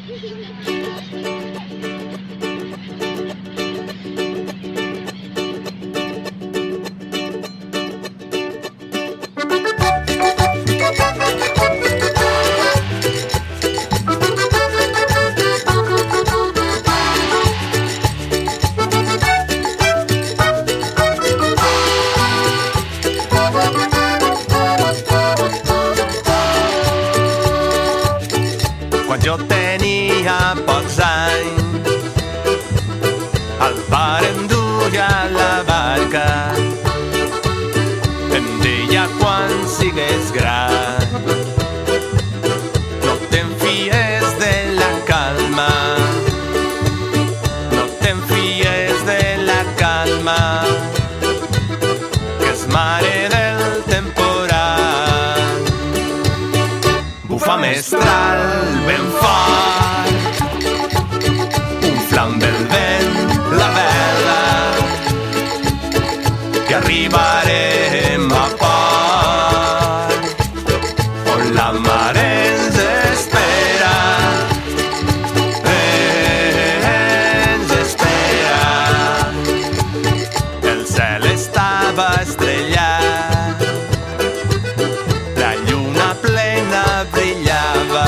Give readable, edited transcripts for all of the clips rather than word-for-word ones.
Quan jo tenia pocs anys, al bar em duia la barca. Em deia quan sigues gran, no te'n fies de la calma, no te'n fies de la calma, que és mare del temporal. Bufa mestral ben fort, un flam del vent, la vela, que arribarem a port, on la mare ens espera, ens espera. El cel estava estrellat, la lluna plena brillava,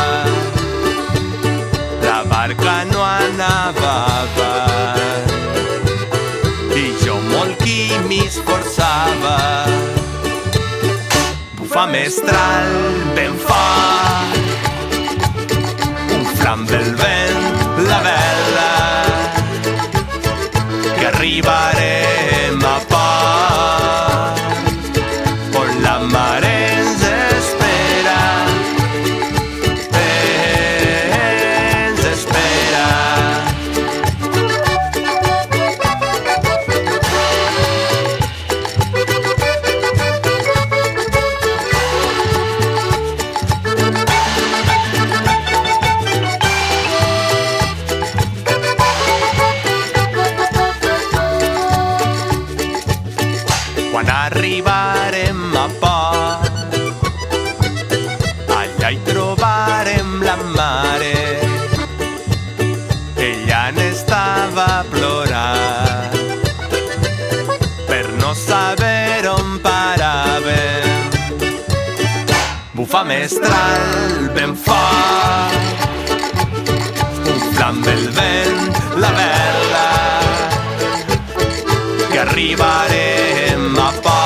la barca no anava avall, i jo molt qui m'hi esforçava. Bufa mestral ben fort, un flam del vent, la vela, que arribarem a port, on la mare ens espera, ens espera. Quan arribarem a port, allà hi trobarem la mare. Ella n'estava plorant per no saber on paràvem. Bufa mestral ben fort, un flam del vent, la vela, que arribarem a port.